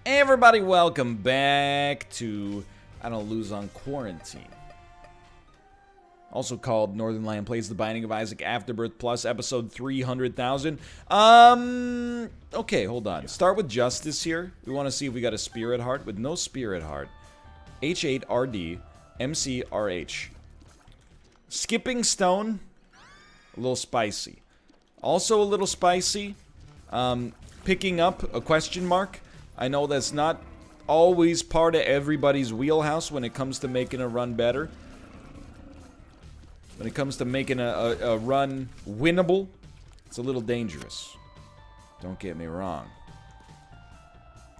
Everybody, welcome back to I Don't Lose on Quarantine. Also called Northernlion Plays the Binding of Isaac Afterbirth Plus, episode 300,000. Okay, hold on. Start with Justice here. We want to see if we got a Spirit Heart. With no Spirit Heart. H8RD, MCRH. Skipping Stone, a little spicy. Also a little spicy, picking up a question mark. I know that's not always part of everybody's wheelhouse when it comes to making a run better. When it comes to making a run winnable, it's a little dangerous. Don't get me wrong.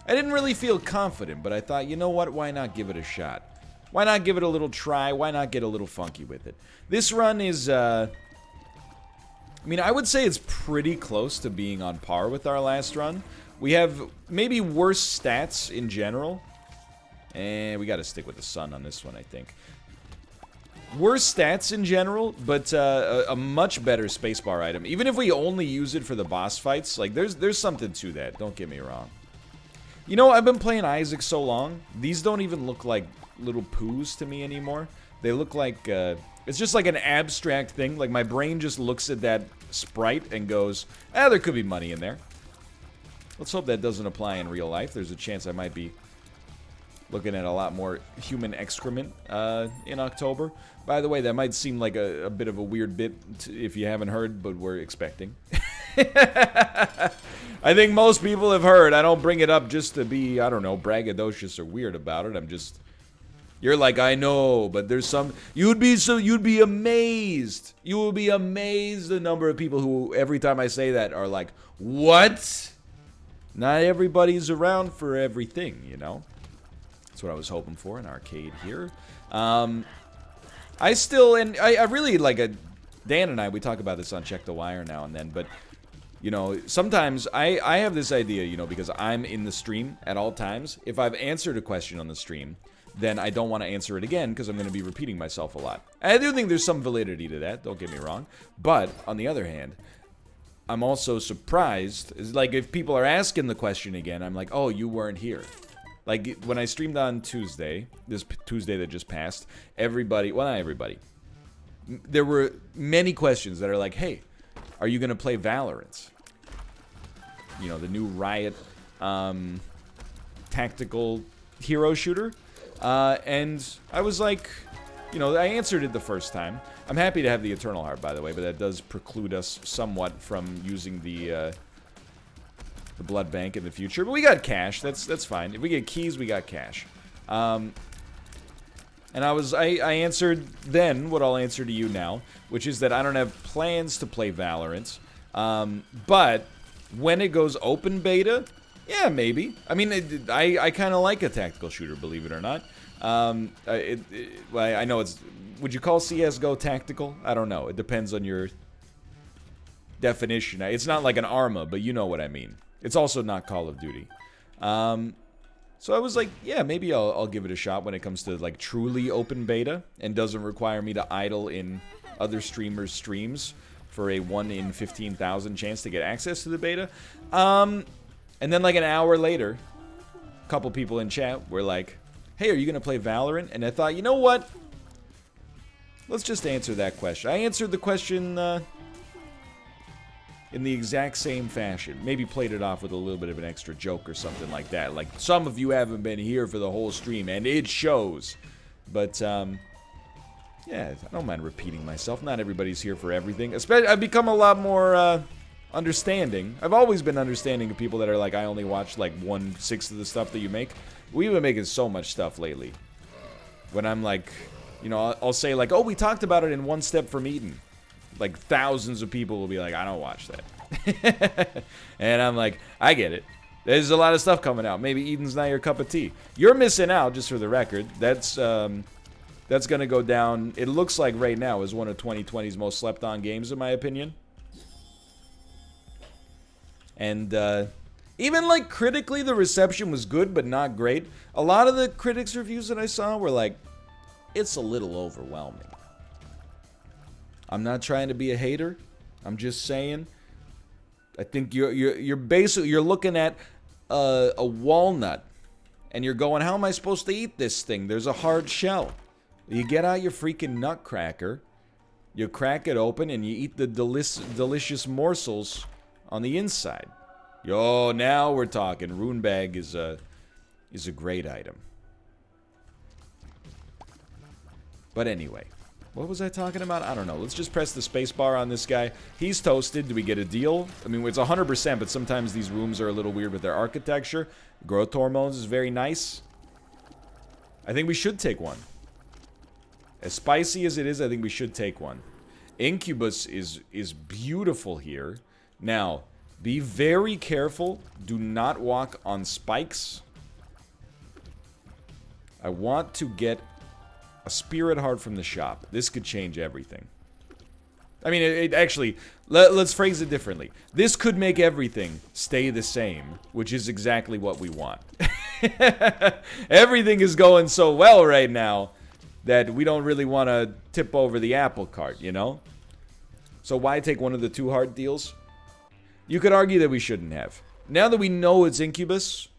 I didn't really feel confident, but I thought, you know what? Why not give it a shot? Why not give it a little try? Why not get a little funky with it? This run is, I mean, I would say it's pretty close to being on par with our last run. We have maybe worse stats in general. And we got to stick with the sun on this one, I think. Worse stats in general, but a much better spacebar item. Even if we only use it for the boss fights, like there's something to that. Don't get me wrong. You know, I've been playing Isaac so long. These don't even look like little poos to me anymore. They look like it's just like an abstract thing. Like my brain just looks at that sprite and goes, "Ah, there could be money in there." Let's hope that doesn't apply in real life. There's a chance I might be looking at a lot more human excrement in October. By the way, that might seem like a bit of a weird bit if you haven't heard, but we're expecting. I think most people have heard. I don't bring it up just to be, I don't know, braggadocious or weird about it. I'm just... You're like, I know, but there's some... You'd be amazed. You will be amazed the number of people who, every time I say that, are like, what? Not everybody's around for everything, you know? That's what I was hoping for, an arcade here. I really, like, Dan and I, we talk about this on Check the Wire now and then, but, you know, sometimes I have this idea, you know, because I'm in the stream at all times. If I've answered a question on the stream, then I don't want to answer it again because I'm going to be repeating myself a lot. I do think there's some validity to that, don't get me wrong. But, on the other hand, I'm also surprised. It's like, if people are asking the question again, I'm like, oh, you weren't here. Like, when I streamed on Tuesday, this Tuesday that just passed, everybody, well, not everybody, there were many questions that are like, hey, are you going to play Valorant? You know, the new Riot tactical hero shooter. And I was like, you know, I answered it the first time. I'm happy to have the Eternal Heart, by the way, but that does preclude us somewhat from using the blood bank in the future. But we got cash. That's fine. If we get keys, we got cash. And I answered then what I'll answer to you now, which is that I don't have plans to play Valorant. But when it goes open beta, yeah, maybe. I mean, I kind of like a tactical shooter, believe it or not. I know it's... Would you call CSGO tactical? I don't know. It depends on your definition. It's not like an Arma, but you know what I mean. It's also not Call of Duty. So I was like, yeah, maybe I'll give it a shot when it comes to, like, truly open beta and doesn't require me to idle in other streamers' streams for a 1 in 15,000 chance to get access to the beta. And then, like, an hour later, a couple people in chat were like, hey, are you going to play Valorant? And I thought, you know what? Let's just answer that question. I answered the question in the exact same fashion. Maybe played it off with a little bit of an extra joke or something like that. Like, some of you haven't been here for the whole stream, and it shows. But, yeah, I don't mind repeating myself. Not everybody's here for everything. I've become a lot more understanding. I've always been understanding of people that are like, I only watch like 1/6 of the stuff that you make. We've been making so much stuff lately. When I'm like... You know, I'll say like, oh, we talked about it in One Step from Eden. Like, thousands of people will be like, I don't watch that. And I'm like, I get it. There's a lot of stuff coming out. Maybe Eden's not your cup of tea. You're missing out, just for the record. That's going to go down, it looks like right now, as one of 2020's most slept-on games, in my opinion. And, even, like, critically, the reception was good, but not great. A lot of the critics' reviews that I saw were like, it's a little overwhelming. I'm not trying to be a hater. I'm just saying. I think you're basically looking at a walnut and you're going, how am I supposed to eat this thing? There's a hard shell. You get out your freaking nutcracker, you crack it open, and you eat the delicious morsels on the inside. Yo, now we're talking. Rune bag is a great item. But anyway, what was I talking about? I don't know. Let's just press the space bar on this guy. He's toasted. Do we get a deal? I mean, it's 100%, but sometimes these rooms are a little weird with their architecture. Growth hormones is very nice. I think we should take one. As spicy as it is, I think we should take one. Incubus is beautiful here. Now, be very careful. Do not walk on spikes. I want to get a spirit heart from the shop. This could change everything. I mean, it actually, let's phrase it differently. This could make everything stay the same, which is exactly what we want. Everything is going so well right now that we don't really want to tip over the apple cart, you know? So why take one of the 2 heart deals? You could argue that we shouldn't have. Now that we know it's Incubus,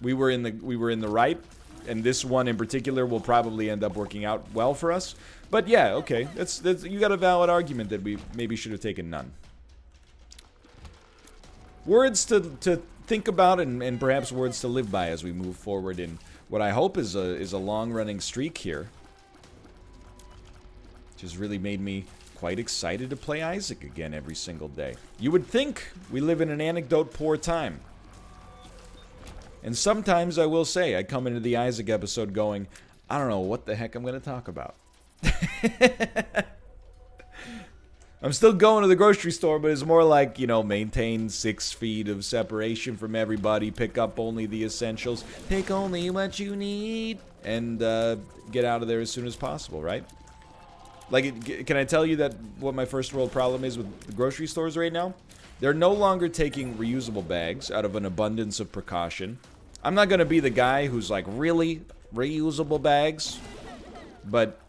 we were in the right, and this one in particular will probably end up working out well for us. But yeah, okay, that's you got a valid argument that we maybe should have taken none. Words to think about and perhaps words to live by as we move forward in what I hope is a long-running streak here. Just really made me quite excited to play Isaac again every single day. You would think we live in an anecdote-poor time. And sometimes I will say, I come into the Isaac episode going, I don't know what the heck I'm going to talk about. I'm still going to the grocery store, but it's more like, you know, maintain 6 feet of separation from everybody, pick up only the essentials, take only what you need, and get out of there as soon as possible, right? Like, can I tell you that what my first world problem is with the grocery stores right now? They're no longer taking reusable bags out of an abundance of precaution. I'm not going to be the guy who's like, really? Reusable bags? But,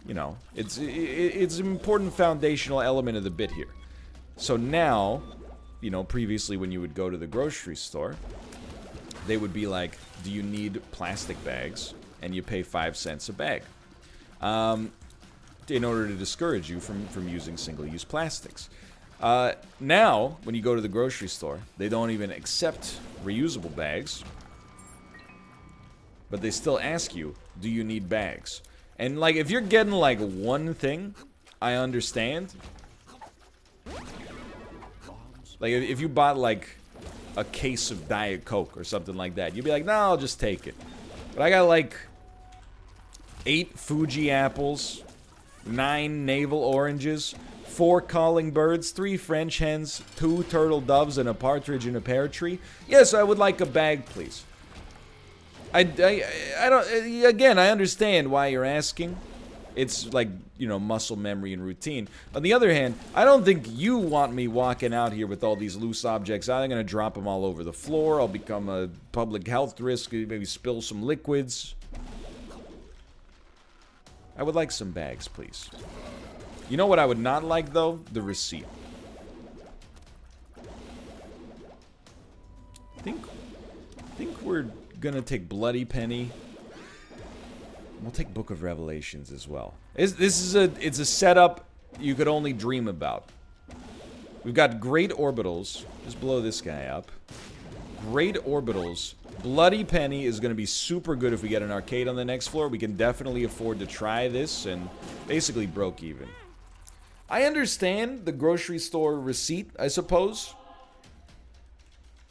you know, it's an important foundational element of the bit here. So now, you know, previously when you would go to the grocery store, they would be like, do you need plastic bags? And you pay 5 cents a bag. In order to discourage you from using single-use plastics. Now, when you go to the grocery store, they don't even accept reusable bags, but they still ask you, do you need bags? And, like, if you're getting, like, one thing, I understand. Like, if you bought, like, a case of Diet Coke or something like that, you'd be like, no, I'll just take it. But I got, like, 8 Fuji apples, 9 navel oranges, 4 calling birds, 3 French hens, 2 turtle doves, and a partridge in a pear tree. Yes, I would like a bag, please. I don't. Again, I understand why you're asking. It's like, you know, muscle memory and routine. On the other hand, I don't think you want me walking out here with all these loose objects. I'm gonna drop them all over the floor. I'll become a public health risk. Maybe spill some liquids. I would like some bags, please. You know what I would not like, though? The receipt. I think we're gonna take Bloody Penny. We'll take Book of Revelations as well. It's a setup you could only dream about. We've got great orbitals. Just blow this guy up. Great orbitals. Bloody Penny is going to be super good if we get an arcade on the next floor. We can definitely afford to try this and basically broke even. I understand the grocery store receipt, I suppose.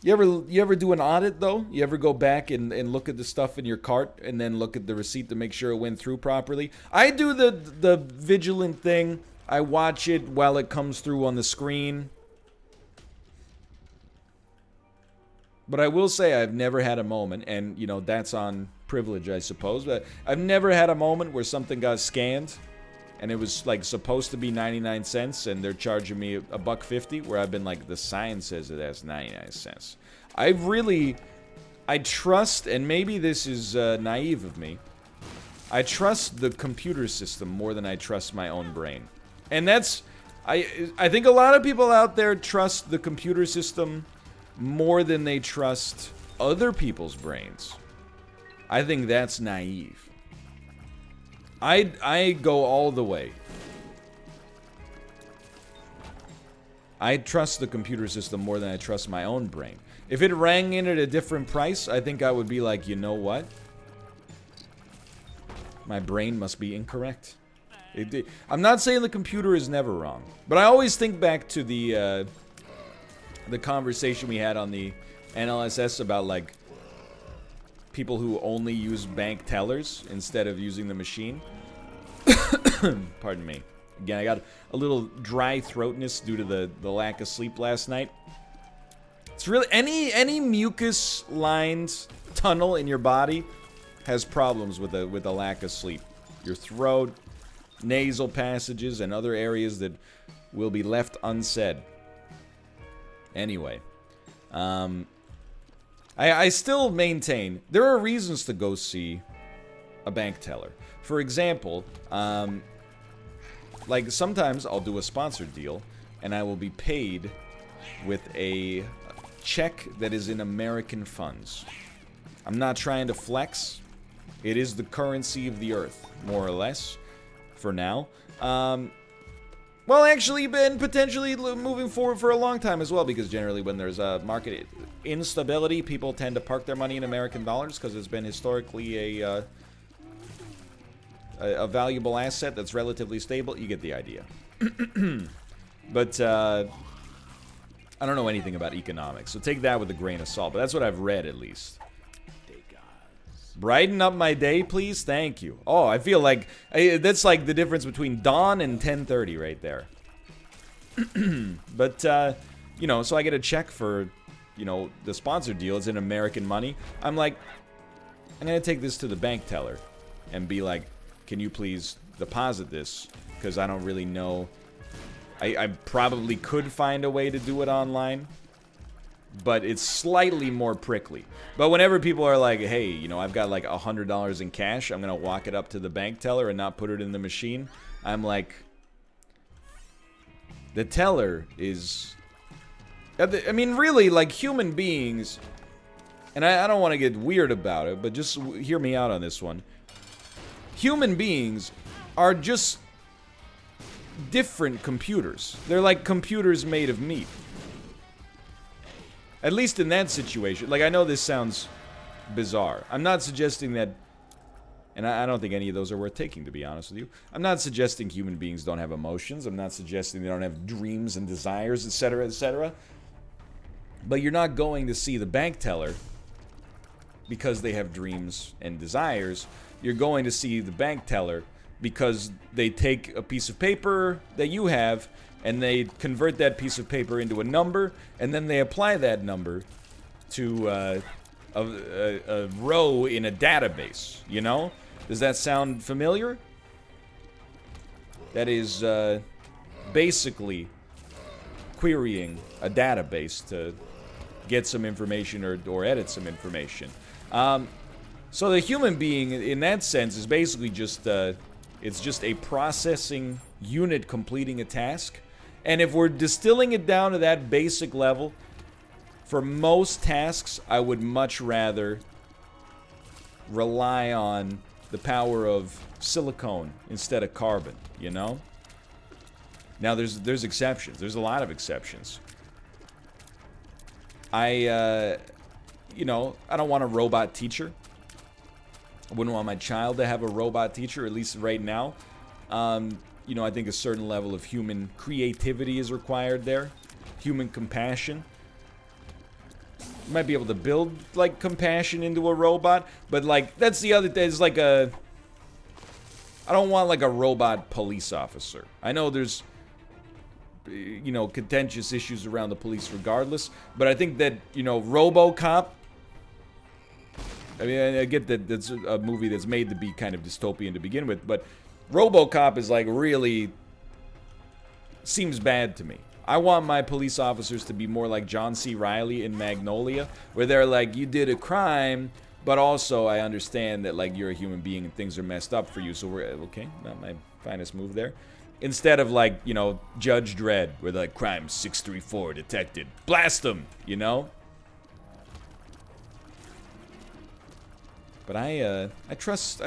You ever do an audit, though? You ever go back and look at the stuff in your cart and then look at the receipt to make sure it went through properly? I do the vigilant thing. I watch it while it comes through on the screen. But I will say I've never had a moment, and, you know, that's on privilege, I suppose, but I've never had a moment where something got scanned and it was, like, supposed to be 99 cents and they're charging me $1.50, where I've been like, the sign says it has 99 cents. I trust, and maybe this is naive of me, I trust the computer system more than I trust my own brain. And that's, I think a lot of people out there trust the computer system more than they trust other people's brains, I think that's naive. I go all the way. I trust the computer system more than I trust my own brain. If it rang in at a different price, I think I would be like, you know what? My brain must be incorrect. I'm not saying the computer is never wrong, but I always think back to the conversation we had on the NLSS about, like, people who only use bank tellers instead of using the machine. Pardon me. Again, I got a little dry throatness due to the lack of sleep last night. It's really any mucus-lined tunnel in your body has problems with a lack of sleep. Your throat, nasal passages, and other areas that will be left unsaid. Anyway, I still maintain there are reasons to go see a bank teller. For example, like sometimes I'll do a sponsored deal and I will be paid with a check that is in American funds. I'm not trying to flex. It is the currency of the earth, more or less, for now. Well, actually, been potentially moving forward for a long time as well, because generally when there's a market instability, people tend to park their money in American dollars because it's been historically a valuable asset that's relatively stable. You get the idea. But I don't know anything about economics, so take that with a grain of salt. But that's what I've read, at least. Brighten up my day, please. Thank you. Oh, I feel like that's like the difference between dawn and 10:30 right there. But you know, so I get a check for, you know, the sponsored deal. It's in American money. I'm like, I'm gonna take this to the bank teller and be like, can you please deposit this? Because I don't really know. I probably could find a way to do it online, but it's slightly more prickly. But whenever people are like, hey, you know, I've got like $100 in cash, I'm gonna walk it up to the bank teller and not put it in the machine, I'm like, the teller is, I mean, really, like, human beings, and I don't want to get weird about it, but just hear me out on this one. Human beings are just different computers. They're like computers made of meat. At least in that situation. Like, I know this sounds bizarre. I'm not suggesting that, and I don't think any of those are worth taking, to be honest with you. I'm not suggesting human beings don't have emotions. I'm not suggesting they don't have dreams and desires, etc., etc. But you're not going to see the bank teller because they have dreams and desires. You're going to see the bank teller because they take a piece of paper that you have and they convert that piece of paper into a number, and then they apply that number to a row in a database, you know? Does that sound familiar? That is basically querying a database to get some information or edit some information. So the human being, in that sense, is basically just it's just a processing unit completing a task. And if we're distilling it down to that basic level, for most tasks, I would much rather rely on the power of silicone instead of carbon, you know? Now, there's exceptions. There's a lot of exceptions. You know, I don't want a robot teacher. I wouldn't want my child to have a robot teacher, at least right now. You know, I think a certain level of human creativity is required there. Human compassion. You might be able to build, like, compassion into a robot, but, like, that's the other thing. It's like a... I don't want, like, a robot police officer. I know there's, you know, contentious issues around the police regardless, but I think that, you know, RoboCop... I mean, I get that that's a movie that's made to be kind of dystopian to begin with, but RoboCop is, like, really... seems bad to me. I want my police officers to be more like John C. Reilly in Magnolia, where they're like, you did a crime, but also I understand that, like, you're a human being and things are messed up for you, so we're, okay, not my finest move there. Instead of, like, you know, Judge Dredd, where they're like, crime 634 detected, blast them, you know? But I trust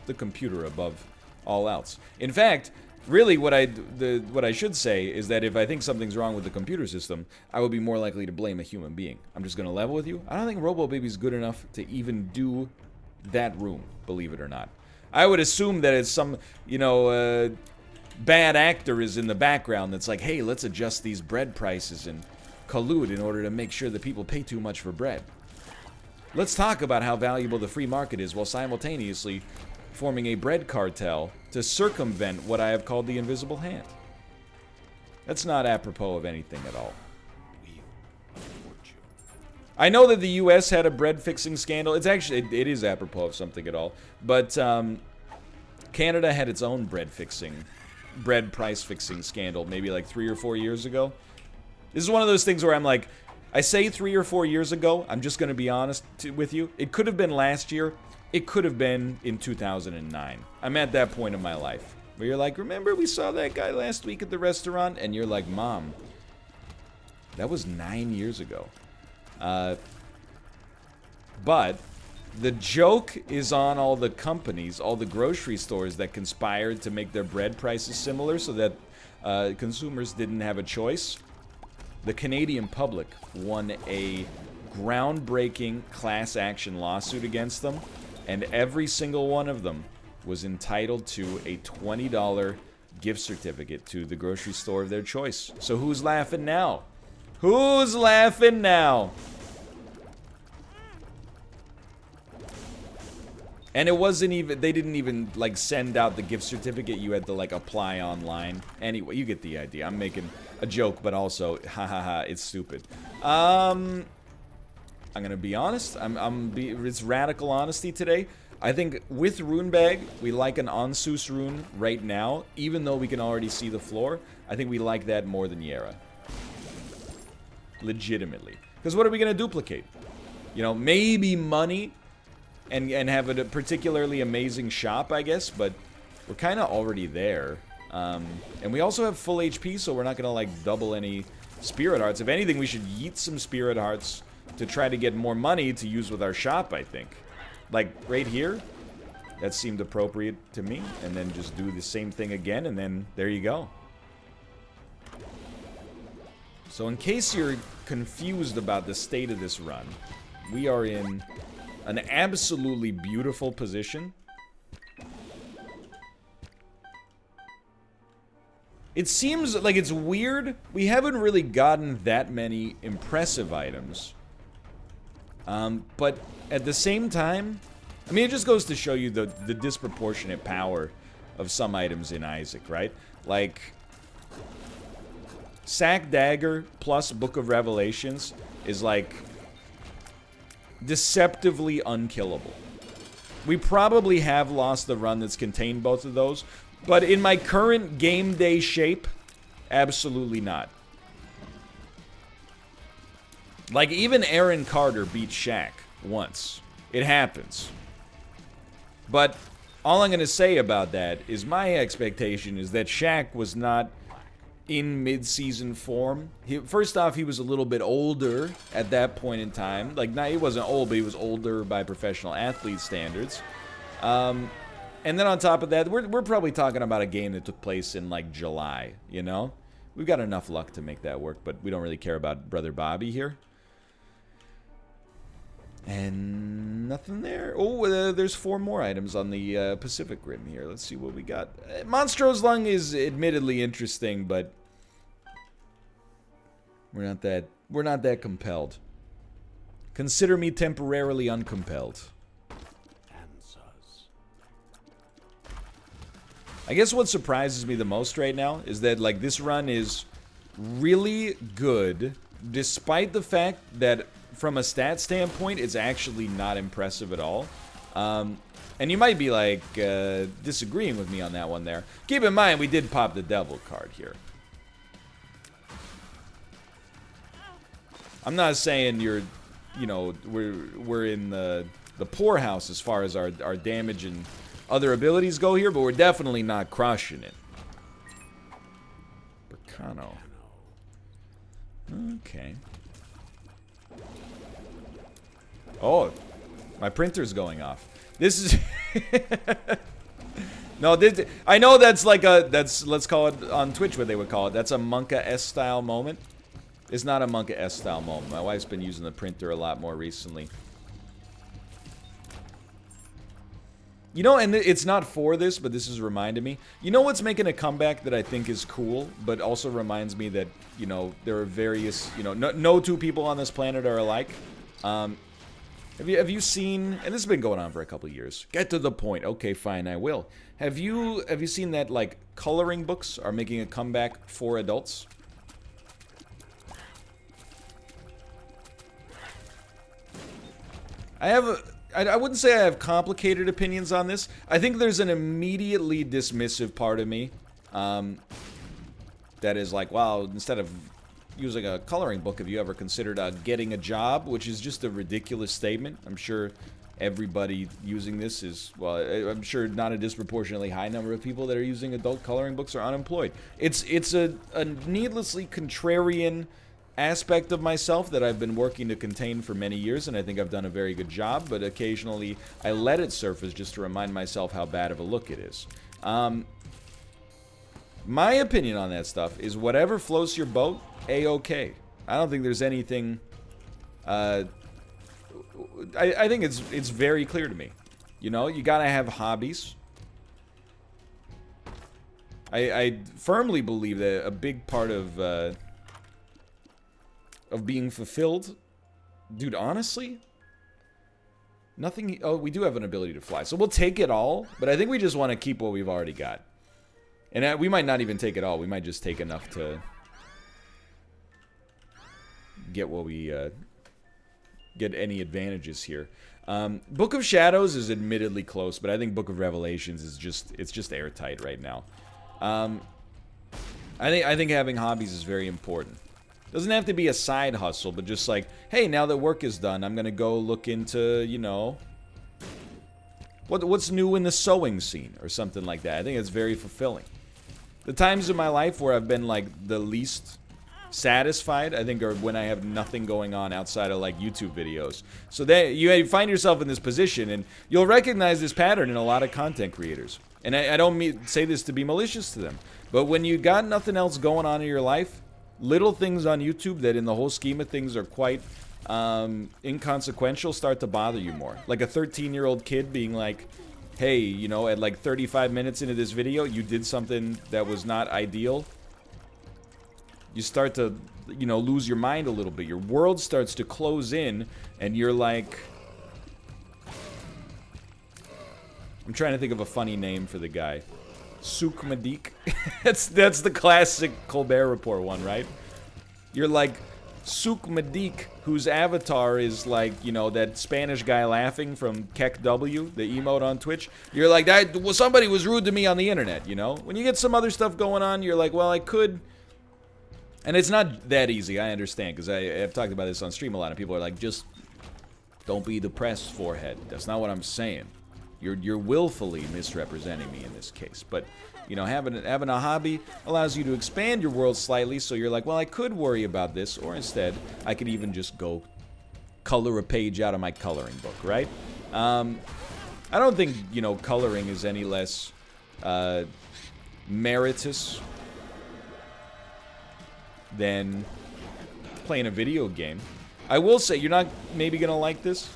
the computer above all else. In fact, really what I should say is that if I think something's wrong with the computer system, I would be more likely to blame a human being. I'm just gonna level with you. I don't think Robo Baby's good enough to even do that room, believe it or not. I would assume that it's some, you know, bad actor is in the background that's like, hey, let's adjust these bread prices and collude in order to make sure that people pay too much for bread. Let's talk about how valuable the free market is while simultaneously forming a bread cartel to circumvent what I have called the invisible hand. That's not apropos of anything at all. I know that the US had a bread fixing scandal. It's actually, it is apropos of something at all. But Canada had its own bread price fixing scandal maybe like 3 or 4 years ago. This is one of those things where I'm like, I say 3 or 4 years ago, I'm just going to be honest with you. It could have been last year. It could have been in 2009. I'm at that point in my life where you're like, remember we saw that guy last week at the restaurant? And you're like, Mom, that was 9 years ago. But the joke is on all the companies, all the grocery stores that conspired to make their bread prices similar so that consumers didn't have a choice. The Canadian public won a groundbreaking class action lawsuit against them, and every single one of them was entitled to a $20 gift certificate to the grocery store of their choice. So who's laughing now? Who's laughing now? And it wasn't even, they didn't even like send out the gift certificate. You had to like apply online. Anyway, you get the idea. I'm making a joke, but also, ha ha ha, it's stupid. I'm gonna be honest. It's radical honesty today. I think with Rune Bag, we like an Onsus rune right now, even though we can already see the floor. I think we like that more than Yera. Legitimately. Because what are we gonna duplicate? You know, maybe money and have a particularly amazing shop, I guess, but we're kind of already there. And we also have full HP, so we're not gonna like double any spirit hearts. If anything, we should yeet some spirit hearts to try to get more money to use with our shop, I think. Like, right here, that seemed appropriate to me. And then just do the same thing again, and then there you go. So in case you're confused about the state of this run, we are in an absolutely beautiful position. It seems like it's weird. We haven't really gotten that many impressive items. But at the same time, I mean, it just goes to show you the disproportionate power of some items in Isaac, right? Like, Sack Dagger plus Book of Revelations is like deceptively unkillable. We probably have lost the run that's contained both of those, but in my current game day shape, absolutely not. Like, even Aaron Carter beat Shaq once. It happens. But all I'm going to say about that is my expectation is that Shaq was not in mid-season form. First off, he was a little bit older at that point in time. Like, he wasn't old, but he was older by professional athlete standards. And then on top of that, we're probably talking about a game that took place in, like, July, you know? We've got enough luck to make that work, but we don't really care about Brother Bobby here. And nothing there. Oh, there's 4 more items on the Pacific Rim here. Let's see what we got. Monstro's Lung is admittedly interesting, but we're not that compelled. Consider me temporarily uncompelled. I guess what surprises me the most right now is that, like, this run is really good, despite the fact that from a stat standpoint, it's actually not impressive at all. And you might be, like, disagreeing with me on that one there. Keep in mind, we did pop the devil card here. I'm not saying you're, you know, we're in the poorhouse as far as our damage and other abilities go here, but we're definitely not crushing it. Bercano. Okay. Oh, my printer's going off. This is... No, this, I know that's like a, let's call it on Twitch what they would call it. That's a Monka-S style moment. It's not a Monka-S style moment. My wife's been using the printer a lot more recently. You know, and it's not for this, but this has reminded me. You know what's making a comeback that I think is cool, but also reminds me that, you know, there are various, you know, no two people on this planet are alike. Have you seen, and this has been going on for a couple of years. Get to the point. Okay, fine, I will. Have you seen that, like, coloring books are making a comeback for adults? I wouldn't say I have complicated opinions on this. I think there's an immediately dismissive part of me that is like, wow, instead of using a coloring book, have you ever considered getting a job? Which is just a ridiculous statement. I'm sure everybody using this is, well, I'm sure not a disproportionately high number of people that are using adult coloring books are unemployed. It's a needlessly contrarian aspect of myself that I've been working to contain for many years, and I think I've done a very good job, but occasionally I let it surface just to remind myself how bad of a look it is. My opinion on that stuff is whatever floats your boat, A-okay. I don't think there's anything... I think it's very clear to me. You know, you gotta have hobbies. I firmly believe that a big part of being fulfilled... Dude, honestly... Nothing... Oh, we do have an ability to fly, so we'll take it all, but I think we just want to keep what we've already got. And we might not even take it all. We might just take enough to get what we get any advantages here. Book of Shadows is admittedly close, but I think Book of Revelations is just airtight right now. I think having hobbies is very important. Doesn't have to be a side hustle, but just like, hey, now that work is done, I'm gonna go look into, you know, what's new in the sewing scene or something like that. I think it's very fulfilling. The times in my life where I've been like the least satisfied, I think, are when I have nothing going on outside of like YouTube videos. So that you find yourself in this position, and you'll recognize this pattern in a lot of content creators. And I don't say this to be malicious to them, but when you got nothing else going on in your life, little things on YouTube that in the whole scheme of things are quite inconsequential start to bother you more. Like a 13-year-old kid being like, hey, you know, at like 35 minutes into this video, you did something that was not ideal. You start to, you know, lose your mind a little bit. Your world starts to close in, and you're like... I'm trying to think of a funny name for the guy. Sukmadik. that's the classic Colbert Report one, right? You're like Sukmadik, whose avatar is like, you know, that Spanish guy laughing from Kek W, the emote on Twitch. You're like, well, somebody was rude to me on the internet, you know? When you get some other stuff going on, you're like, well, I could... And it's not that easy, I understand, because I've talked about this on stream a lot, and people are like, just don't be depressed, forehead. That's not what I'm saying. You're willfully misrepresenting me in this case. But, you know, having a hobby allows you to expand your world slightly, so you're like, well, I could worry about this, or instead, I could even just go color a page out of my coloring book, right? I don't think, you know, coloring is any less meritorious than playing a video game. I will say, you're not maybe gonna like this.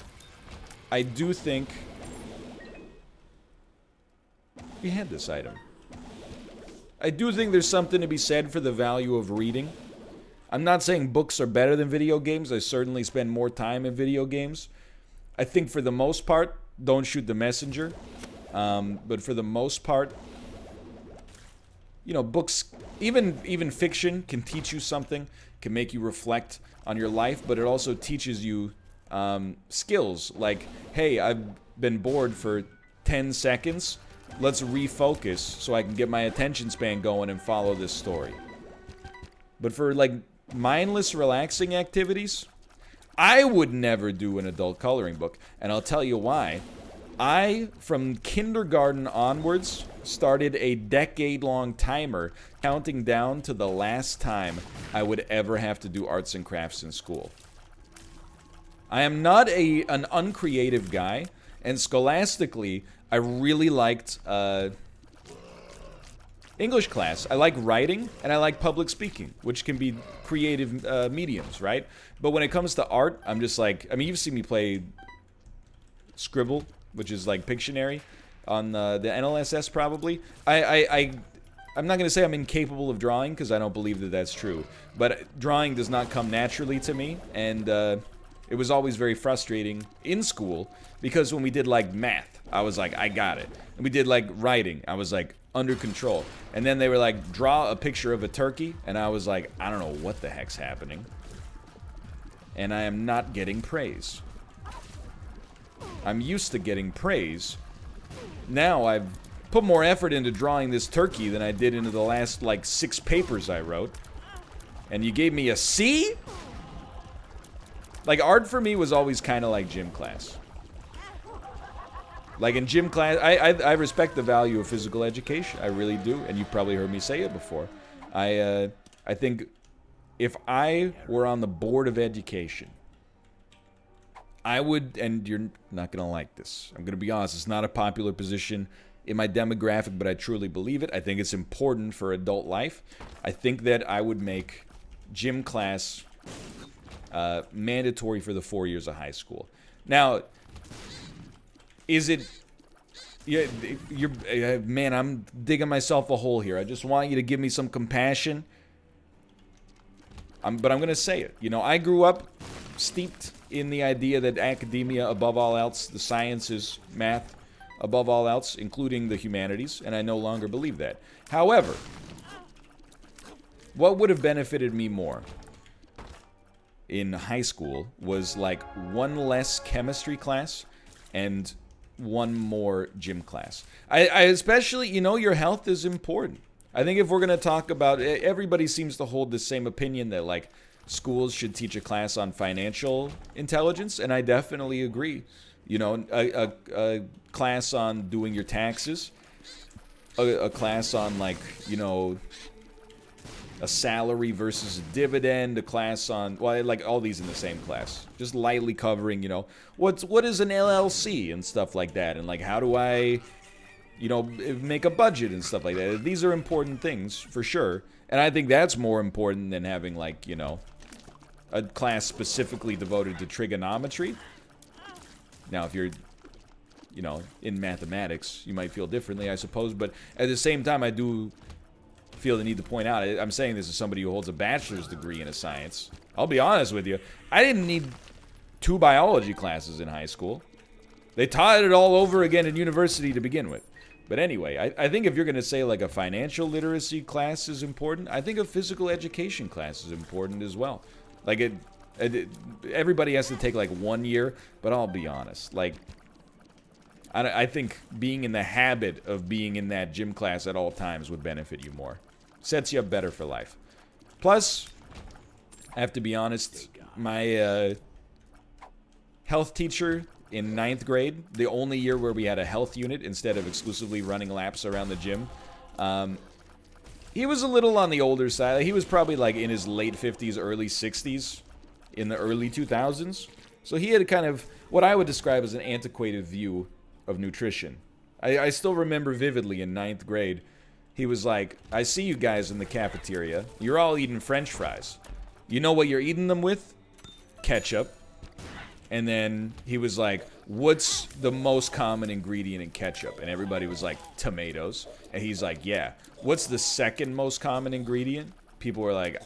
I do think we had this item. I do think there's something to be said for the value of reading. I'm not saying books are better than video games. I certainly spend more time in video games. I think for the most part, don't shoot the messenger. But for the most part, you know, books, even fiction can teach you something, can make you reflect on your life, but it also teaches you skills. Like, hey, I've been bored for 10 seconds. Let's refocus so I can get my attention span going and follow this story. But for, like, mindless, relaxing activities, I would never do an adult coloring book. And I'll tell you why. I, from kindergarten onwards, started a decade-long timer counting down to the last time I would ever have to do arts and crafts in school. I am not an uncreative guy, And scholastically, I really liked English class. I like writing, and I like public speaking, which can be creative mediums, right? But when it comes to art, I'm just like, I mean, you've seen me play Scribble, which is like Pictionary, on the NLSS probably. I'm not going to say I'm incapable of drawing, because I don't believe that that's true. But drawing does not come naturally to me, and it was always very frustrating in school, because when we did, like, math, I was like, I got it. And we did, like, writing, I was like, under control. And then they were like, draw a picture of a turkey, and I was like, I don't know what the heck's happening. And I am not getting praise. I'm used to getting praise. Now I've put more effort into drawing this turkey than I did into the last, like, 6 papers I wrote. And you gave me a C? Like, art for me was always kind of like gym class. Like, in gym class, I respect the value of physical education. I really do, and you've probably heard me say it before. I think if I were on the board of education, I would, and you're not going to like this. I'm going to be honest, it's not a popular position in my demographic, but I truly believe it. I think it's important for adult life. I think that I would make gym class mandatory for the 4 years of high school. Now, is it... Yeah, man, I'm digging myself a hole here. I just want you to give me some compassion. But I'm going to say it. You know, I grew up steeped in the idea that academia, above all else, the sciences, math, above all else, including the humanities, and I no longer believe that. However, what would have benefited me more in high school was like one less chemistry class and one more gym class. I especially, you know, your health is important. I think if we're going to talk about, everybody seems to hold the same opinion that, like, schools should teach a class on financial intelligence, and I definitely agree. You know, a class on doing your taxes, a class on, like, you know, a salary versus a dividend, a class on, well, like all these in the same class. Just lightly covering, you know, what is an LLC and stuff like that, and like how do I, you know, make a budget and stuff like that. These are important things for sure, and I think that's more important than having, like, you know, a class specifically devoted to trigonometry. Now, if you're, you know, in mathematics, you might feel differently, I suppose, but at the same time, I do feel the need to point out, I'm saying this as somebody who holds a bachelor's degree in a science. I'll be honest with you, I didn't need 2 biology classes in high school. They taught it all over again in university to begin with. But anyway, I think if you're going to say like a financial literacy class is important, I think a physical education class is important as well. Like everybody has to take like 1 year, but I'll be honest, like I think being in the habit of being in that gym class at all times would benefit you more. Sets you up better for life. Plus, I have to be honest, my health teacher in 9th grade, the only year where we had a health unit instead of exclusively running laps around the gym, he was a little on the older side. He was probably like in his late 50s, early 60s, in the early 2000s. So he had kind of what I would describe as an antiquated view of nutrition. I still remember vividly in 9th grade, he was like, I see you guys in the cafeteria. You're all eating French fries. You know what you're eating them with? Ketchup. And then he was like, what's the most common ingredient in ketchup? And everybody was like, tomatoes. And he's like, yeah. What's the second most common ingredient? People were like,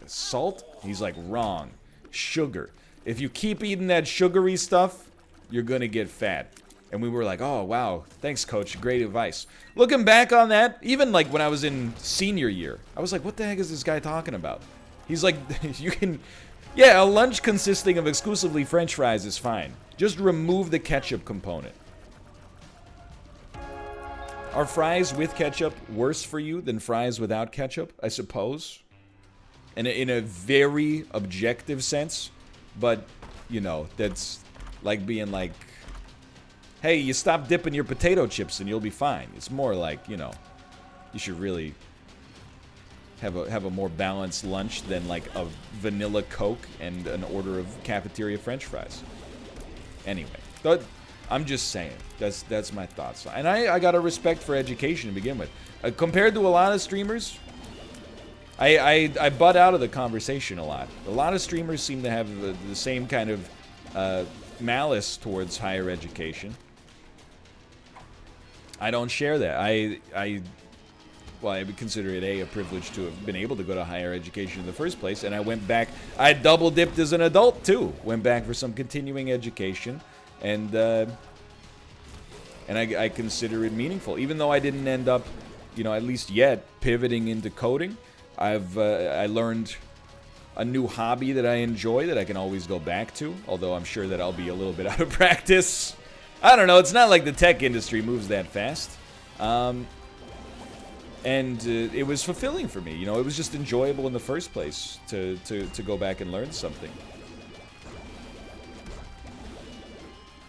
salt? He's like, wrong. Sugar. If you keep eating that sugary stuff, you're gonna get fat. And we were like, oh, wow, thanks, coach, great advice. Looking back on that, even like when I was in senior year, I was like, what the heck is this guy talking about? He's like, you can, yeah, a lunch consisting of exclusively French fries is fine. Just remove the ketchup component. Are fries with ketchup worse for you than fries without ketchup? I suppose. And in a very objective sense, but, you know, that's like being like, hey, you stop dipping your potato chips and you'll be fine. It's more like, you know, you should really have a more balanced lunch than like a vanilla Coke and an order of cafeteria French fries. Anyway, but I'm just saying. That's my thoughts. And I got a respect for education to begin with. Compared to a lot of streamers, I butt out of the conversation a lot. A lot of streamers seem to have the same kind of malice towards higher education. I don't share that. Well, I would consider it a privilege to have been able to go to higher education in the first place, and I went back. I double dipped as an adult too. Went back for some continuing education, and I consider it meaningful, even though I didn't end up, you know, at least yet, pivoting into coding. I learned a new hobby that I enjoy that I can always go back to, although I'm sure that I'll be a little bit out of practice. I don't know. It's not like the tech industry moves that fast. And it was fulfilling for me. You know, it was just enjoyable in the first place to go back and learn something.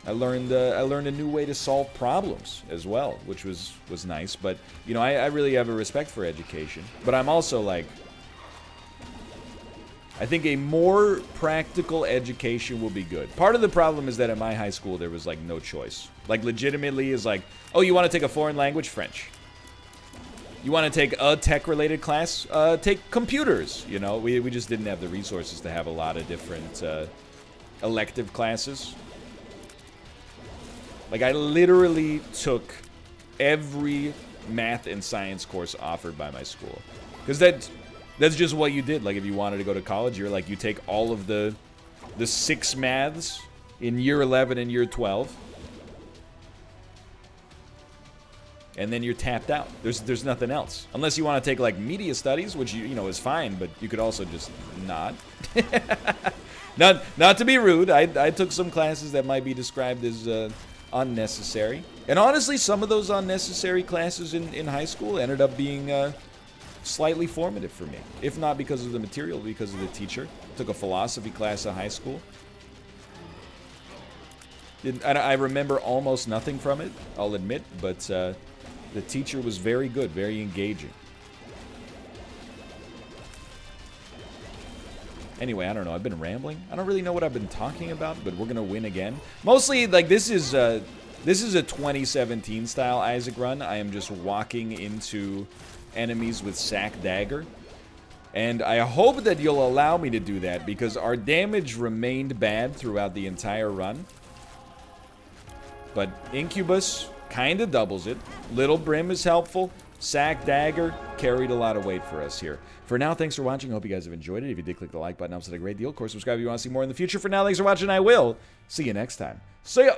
I learned a new way to solve problems as well, which was nice. But, you know, I really have a respect for education. But I'm also like, I think a more practical education will be good. Part of the problem is that at my high school there was like no choice. Like legitimately is like, oh, you want to take a foreign language? French. You want to take a tech-related class? Take computers. You know, we just didn't have the resources to have a lot of different elective classes. Like, I literally took every math and science course offered by my school. Because that's just what you did. Like, if you wanted to go to college, you're like, you take all of the 6 maths in year 11 and year 12. And then you're tapped out. There's nothing else. Unless you want to take, like, media studies, which, you know, is fine, but you could also just not. Not to be rude. I took some classes that might be described as unnecessary. And honestly, some of those unnecessary classes in high school ended up being slightly formative for me. If not because of the material, because of the teacher. Took a philosophy class in high school. I remember almost nothing from it, I'll admit, but the teacher was very good, very engaging. Anyway, I don't know. I've been rambling. I don't really know what I've been talking about, but we're gonna win again. Mostly, like, this is a 2017 style Isaac run. I am just walking into enemies with sack dagger, and I hope that you'll allow me to do that because our damage remained bad throughout the entire run. But Incubus kind of doubles it. Little Brim is helpful. Sack Dagger carried a lot of weight for us here. For now, thanks for watching. I hope you guys have enjoyed it. If you did, click the like button. Helps out a great deal. Of course, subscribe if you want to see more in the future. For now, thanks for watching. I will see you next time. See ya!